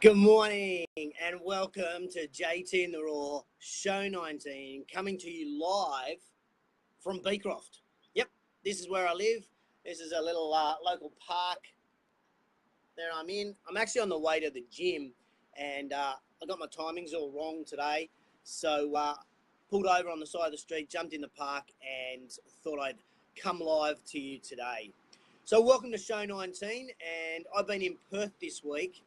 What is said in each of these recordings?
Good morning and welcome to JTInTheRaw, show 19, coming to you live from Beecroft. Yep, this is where I live. This is a little local park that I'm in. I'm actually on the way to the gym and I got my timings all wrong today. So pulled over on the side of the street, jumped in the park and thought I'd come live to you today. So welcome to show 19, and I've been in Perth this week.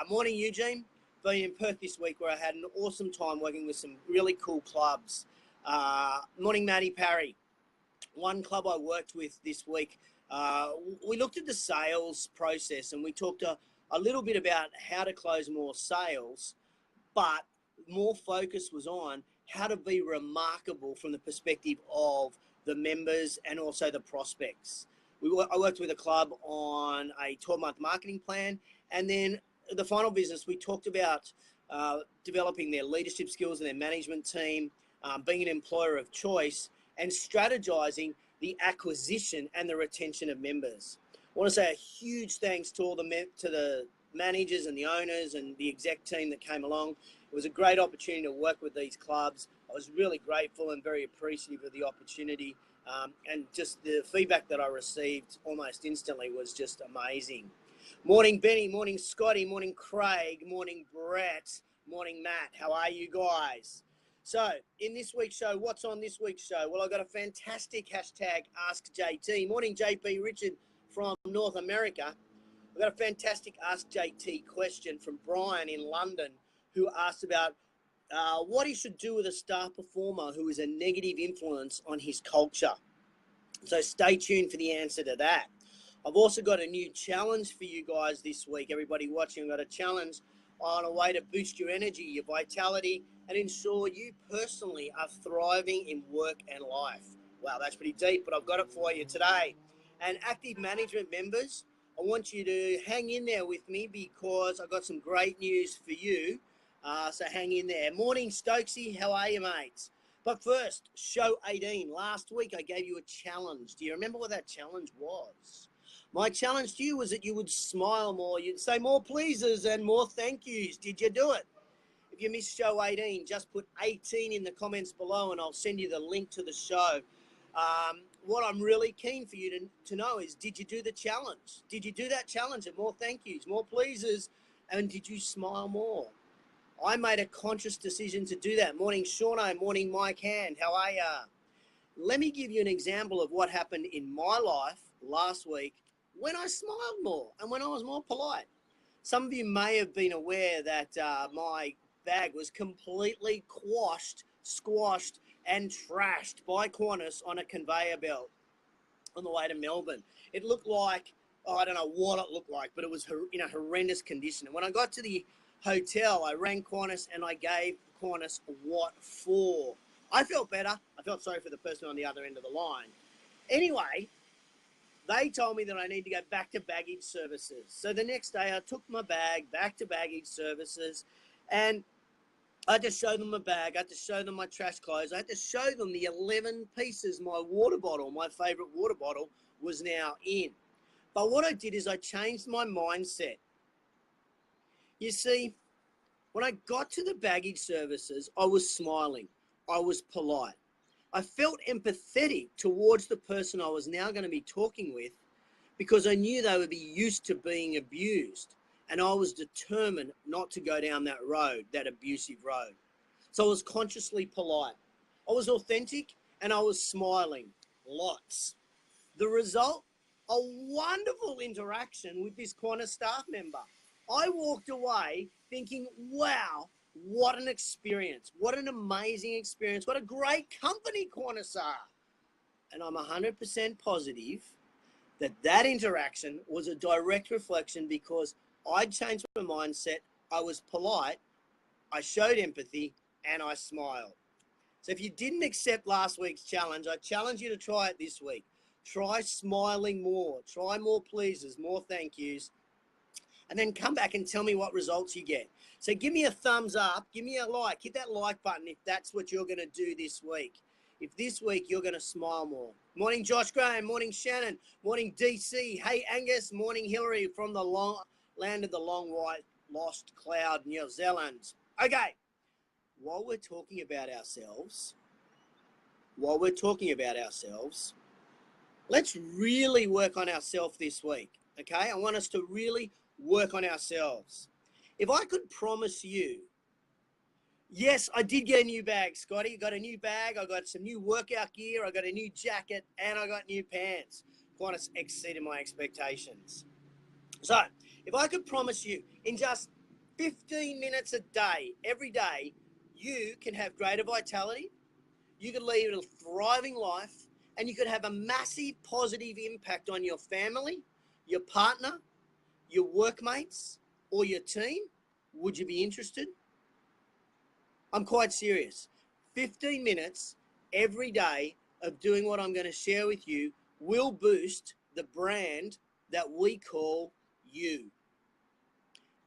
Morning, Eugene. Been in Perth this week where I had an awesome time working with some really cool clubs. Morning, Matty Parry. One club I worked with this week, we looked at the sales process and we talked a little bit about how to close more sales, but more focus was on how to be remarkable from the perspective of the members and also the prospects. I worked with a club on a 12-month marketing plan, and then the final business, we talked about developing their leadership skills and their management team, being an employer of choice, and strategizing the acquisition and the retention of members. I want to say a huge thanks to all the managers and the owners and the exec team that came along. It was a great opportunity to work with these clubs. I was really grateful and very appreciative of the opportunity, and just the feedback that I received almost instantly was just amazing. Morning, Benny. Morning, Scotty. Morning, Craig. Morning, Brett. Morning, Matt. How are you guys? So, in this week's show, what's on this week's show? Well, I've got a fantastic hashtag Ask JT. Morning, JP Richard from North America. I've got a fantastic Ask JT question from Brian in London, who asked about what he should do with a star performer who is a negative influence on his culture. So stay tuned for the answer to that. I've also got a new challenge for you guys this week. Everybody watching, I've got a challenge on a way to boost your energy, your vitality, and ensure you personally are thriving in work and life. Wow, that's pretty deep, but I've got it for you today. And active management members, I want you to hang in there with me because I've got some great news for you. So hang in there. Morning, Stokesy. How are you, mates? But first, show 18. Last week, I gave you a challenge. Do you remember what that challenge was? My challenge to you was that you would smile more. You'd say more pleases and more thank yous. Did you do it? If you missed show 18, just put 18 in the comments below and I'll send you the link to the show. What I'm really keen for you to know is, did you do the challenge? Did you do that challenge of more thank yous, more pleases, and did you smile more? I made a conscious decision to do that. Morning, Shauno. Morning, Mike Hand. How are ya? Let me give you an example of what happened in my life last week when I smiled more and when I was more polite. Some of you may have been aware that my bag was completely squashed, and trashed by Qantas on a conveyor belt on the way to Melbourne. It looked like, I don't know what it looked like, but it was in a horrendous condition. And when I got to the hotel, I rang Qantas and I gave Qantas what for. I felt better. I felt sorry for the person on the other end of the line. Anyway, they told me that I need to go back to baggage services. So the next day I took my bag back to baggage services and I had to show them my bag. I had to show them my trash clothes. I had to show them the 11 pieces my water bottle, my favorite water bottle, was now in. But what I did is I changed my mindset. You see, when I got to the baggage services, I was smiling. I was polite. I felt empathetic towards the person I was now going to be talking with because I knew they would be used to being abused. And I was determined not to go down that road, that abusive road. So I was consciously polite. I was authentic and I was smiling lots. The result, a wonderful interaction with this Qantas staff member. I walked away thinking, wow, what an experience. What an amazing experience. What a great company Qantas are. And I'm 100% positive that that interaction was a direct reflection because I changed my mindset. I was polite. I showed empathy and I smiled. So if you didn't accept last week's challenge, I challenge you to try it this week. Try smiling more. Try more pleases, more thank yous. And then come back and tell me what results you get. So give me a thumbs up, give me a like, hit that like button if that's what you're going to do this week. If this week you're going to smile more. Morning, Josh Graham. Morning, Shannon. Morning, DC. Hey, Angus. Morning, Hillary from the land of the long white Lost Cloud, New Zealand. Okay, while we're talking about ourselves, let's really work on ourselves this week, okay? I want us to really work on ourselves. If I could promise you, yes, I did get a new bag, Scotty. I got a new bag. I got some new workout gear. I got a new jacket, and I got new pants. Quite exceeded my expectations. So, if I could promise you, in just 15 minutes a day, every day, you can have greater vitality, you could lead a thriving life, and you could have a massive positive impact on your family, your partner, your workmates, or your team, would you be interested? I'm quite serious. 15 minutes every day of doing what I'm going to share with you will boost the brand that we call you.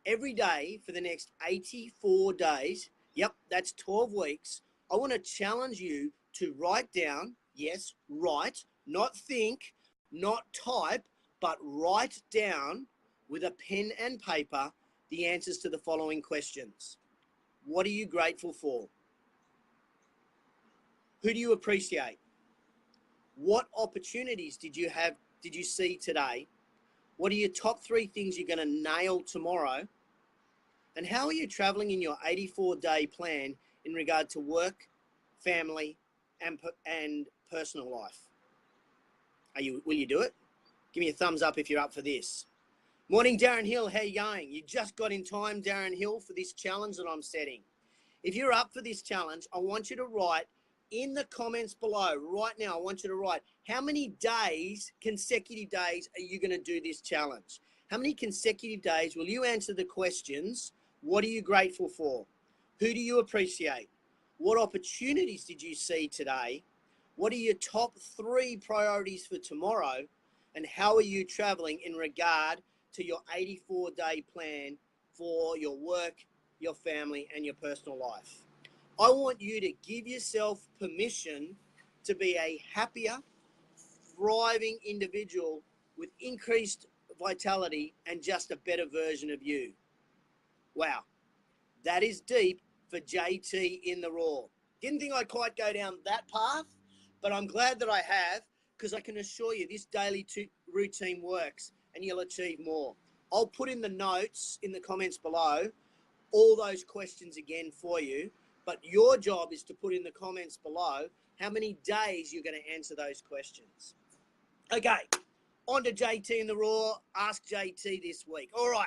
Every day for the next 84 days, yep, that's 12 weeks, I want to challenge you to write down, yes, write, not think, not type, but write down with a pen and paper the answers to the following questions. What are you grateful for? Who do you appreciate? What opportunities did you see today? What are your top 3 things you're going to nail tomorrow? And how are you traveling in your 84-day plan in regard to work, family, and personal life? Will you do it? Give me a thumbs up if you're up for this. Morning, Darren Hill. How you going? You just got in time, Darren Hill, for this challenge that I'm setting. If you're up for this challenge, I want you to write in the comments below right now. I want you to write how many days, consecutive days, are you going to do this challenge? How many consecutive days will you answer the questions? What are you grateful for? Who do you appreciate? What opportunities did you see today? What are your top 3 priorities for tomorrow? And how are you traveling in regard to your 84-day plan for your work, your family, and your personal life? I want you to give yourself permission to be a happier, thriving individual with increased vitality and just a better version of you. Wow, that is deep for JT in the Raw. Didn't think I'd quite go down that path, but I'm glad that I have, because I can assure you this daily routine works and you'll achieve more. I'll put in the notes in the comments below all those questions again for you, but your job is to put in the comments below how many days you're going to answer those questions. Okay, on to JT in the Raw. Ask JT this week. All right.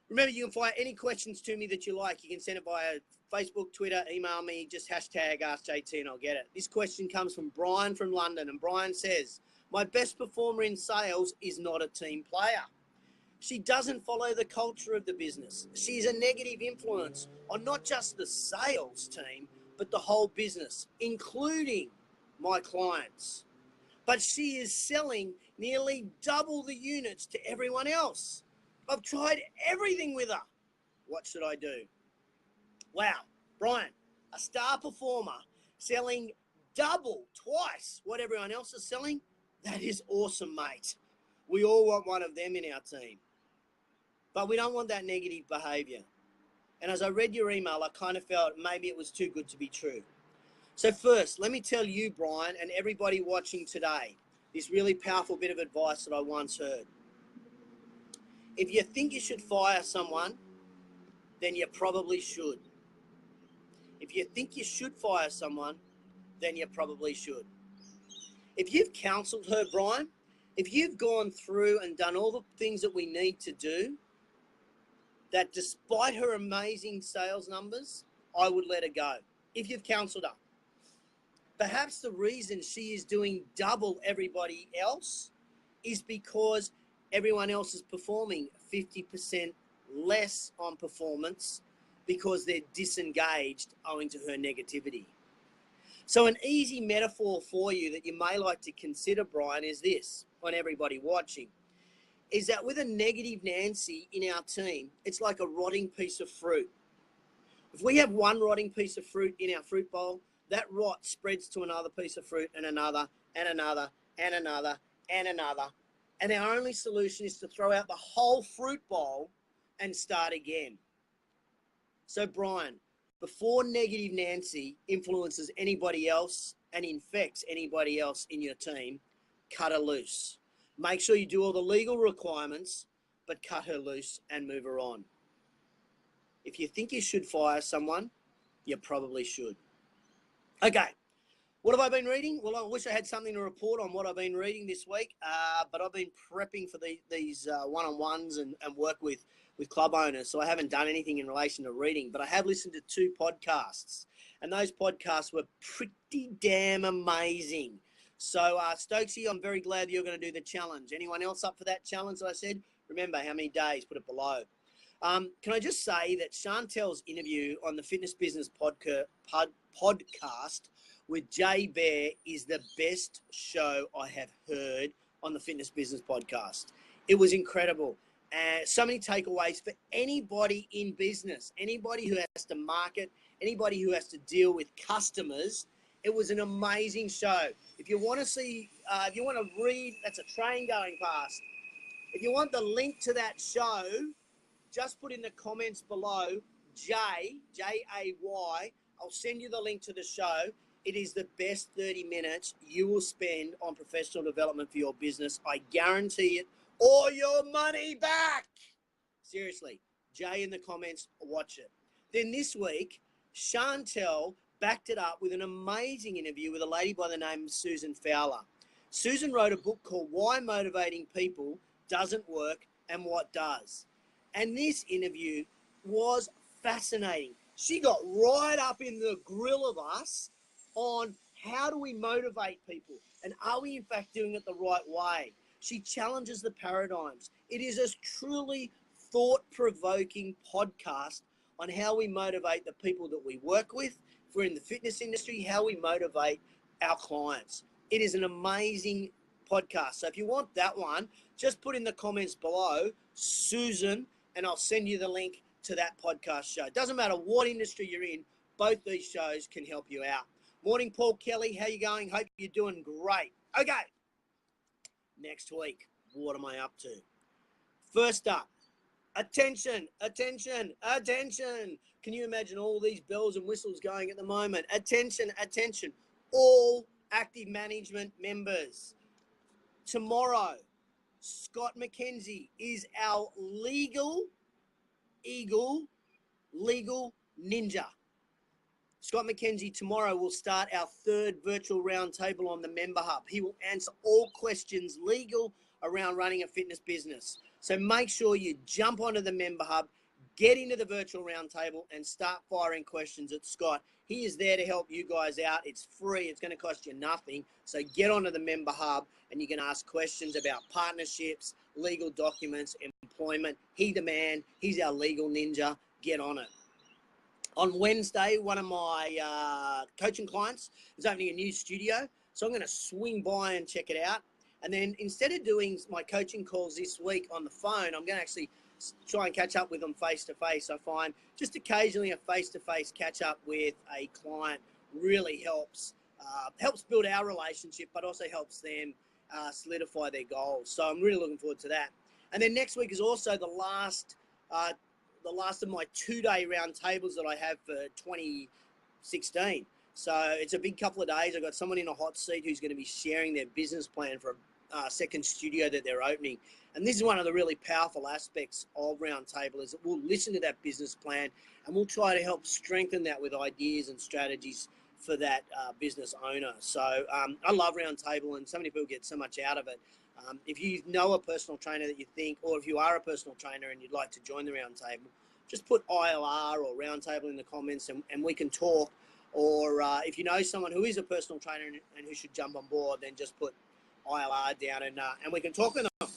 Remember, you can fire any questions to me that you like. You can send it via Facebook, Twitter, email me, just hashtag AskJT and I'll get it. This question comes from Brian from London, and Brian says, my best performer in sales is not a team player. She doesn't follow the culture of the business. She's a negative influence on not just the sales team, but the whole business, including my clients. But she is selling nearly double the units to everyone else. I've tried everything with her. What should I do? Wow, Brian, a star performer selling double, twice what everyone else is selling. That is awesome, mate. We all want one of them in our team. But we don't want that negative behavior. And as I read your email, I kind of felt maybe it was too good to be true. So first, let me tell you, Brian, and everybody watching today, this really powerful bit of advice that I once heard. If you think you should fire someone, then you probably should. If you think you should fire someone, then you probably should. If you've counseled her, Brian, if you've gone through and done all the things that we need to do, that despite her amazing sales numbers, I would let her go. If you've counseled her. Perhaps the reason she is doing double everybody else is because everyone else is performing 50% less on performance because they're disengaged owing to her negativity. So an easy metaphor for you that you may like to consider, Brian, is this, on everybody watching, is that with a negative Nancy in our team, it's like a rotting piece of fruit. If we have one rotting piece of fruit in our fruit bowl, that rot spreads to another piece of fruit and another and another and another and another. And our only solution is to throw out the whole fruit bowl and start again. So, Brian, before negative Nancy influences anybody else and infects anybody else in your team, cut her loose. Make sure you do all the legal requirements, but cut her loose and move her on. If you think you should fire someone, you probably should. Okay. What have I been reading? Well, I wish I had something to report on what I've been reading this week, but I've been prepping for these one-on-ones and work with club owners, so I haven't done anything in relation to reading, but I have listened to 2 podcasts, and those podcasts were pretty damn amazing. So, Stokesy, I'm very glad that you're going to do the challenge. Anyone else up for that challenge that I said? Remember how many days, put it below. Can I just say that Chantel's interview on the Fitness Business podcast with Jay Bear is the best show I have heard on the Fitness Business podcast. It was incredible. So many takeaways for anybody in business, anybody who has to market, anybody who has to deal with customers. It was an amazing show. If you want to see, if you want to read, that's a train going past. If you want the link to that show, just put in the comments below, J-A-Y. I'll send you the link to the show. It is the best 30 minutes you will spend on professional development for your business. I guarantee it, or your money back. Seriously, Jay in the comments, watch it. Then this week, Chantel backed it up with an amazing interview with a lady by the name of Susan Fowler. Susan wrote a book called Why Motivating People Doesn't Work and What Does. And this interview was fascinating. She got right up in the grill of us on how do we motivate people and are we in fact doing it the right way. She challenges the paradigms. It is a truly thought-provoking podcast on how we motivate the people that we work with. If we're in the fitness industry, how we motivate our clients. It is an amazing podcast. So if you want that one, just put in the comments below, Susan, and I'll send you the link to that podcast show. Doesn't matter what industry you're in, both these shows can help you out. Morning, Paul Kelly. How you going? Hope you're doing great. Okay. Next week, what am I up to? First up, attention, attention, attention. Can you imagine all these bells and whistles going at the moment? Attention, attention. All active management members. Tomorrow, Scott McKenzie is our legal ninja. Scott McKenzie tomorrow will start our 3rd virtual roundtable on the Member Hub. He will answer all questions legal around running a fitness business. So make sure you jump onto the Member Hub, get into the virtual roundtable and start firing questions at Scott. He is there to help you guys out. It's free. It's going to cost you nothing. So get onto the Member Hub and you can ask questions about partnerships, legal documents, employment. He's the man. He's our legal ninja. Get on it. On Wednesday, one of my coaching clients is opening a new studio. So I'm going to swing by and check it out. And then instead of doing my coaching calls this week on the phone, I'm going to actually try and catch up with them face-to-face. I find just occasionally a face-to-face catch-up with a client really helps build our relationship, but also helps them solidify their goals. So I'm really looking forward to that. And then next week is also the last of my 2-day roundtables that I have for 2016. So it's a big couple of days. I've got someone in a hot seat who's going to be sharing their business plan for a second studio that they're opening. And this is one of the really powerful aspects of Roundtable is that we'll listen to that business plan and we'll try to help strengthen that with ideas and strategies for that business owner. So I love Roundtable and so many people get so much out of it. If you know a personal trainer that you think, or if you are a personal trainer and you'd like to join the Roundtable, just put ILR or Roundtable in the comments and we can talk. Or if you know someone who is a personal trainer and who should jump on board, then just put ILR down and we can talk with them.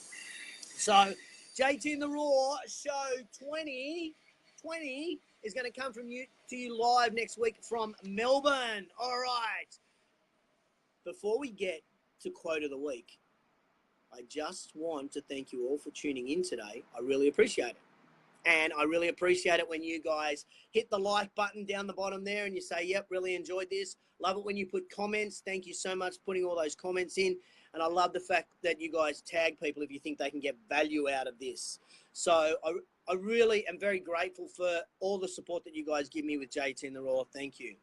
So JT in the Raw show 2020 is going to come to you live next week from Melbourne. All right. Before we get to quote of the week, I just want to thank you all for tuning in today. I really appreciate it. And I really appreciate it when you guys hit the like button down the bottom there and you say, yep, really enjoyed this. Love it when you put comments. Thank you so much for putting all those comments in. And I love the fact that you guys tag people if you think they can get value out of this. So I really am very grateful for all the support that you guys give me with JT in the Raw. Thank you.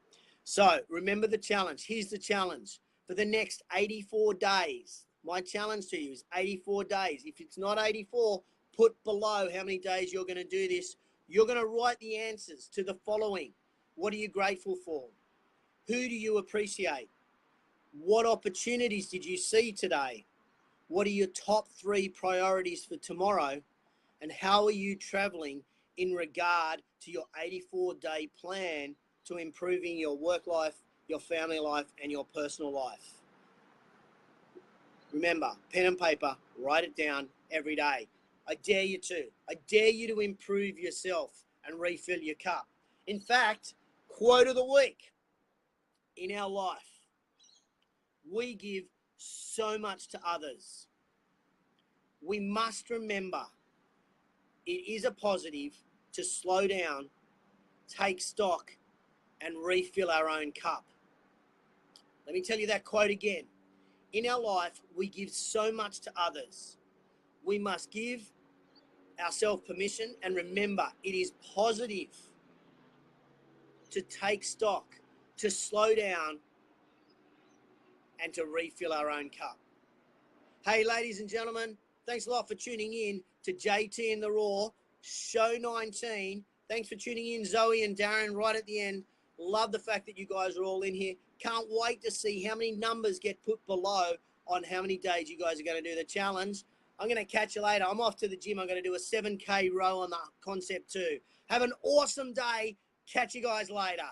So remember the challenge. Here's the challenge. For the next 84 days, my challenge to you is 84 days. If it's not 84, put below how many days you're going to do this. You're going to write the answers to the following. What are you grateful for? Who do you appreciate? What opportunities did you see today? What are your top 3 priorities for tomorrow? And how are you traveling in regard to your 84-day plan to improving your work life, your family life, and your personal life? Remember, pen and paper, write it down every day. I dare you to. I dare you to improve yourself and refill your cup. In fact, quote of the week, in our life, we give so much to others. We must remember it is a positive to slow down, take stock, and refill our own cup. Let me tell you that quote again. In our life, we give so much to others. We must give ourselves permission and remember it is positive to take stock, to slow down, and to refill our own cup. Hey, ladies and gentlemen, thanks a lot for tuning in to JT in the Raw, show 19. Thanks for tuning in, Zoe and Darren, right at the end. Love the fact that you guys are all in here. Can't wait to see how many numbers get put below on how many days you guys are going to do the challenge. I'm going to catch you later. I'm off to the gym. I'm going to do a 7K row on the concept too. Have an awesome day. Catch you guys later.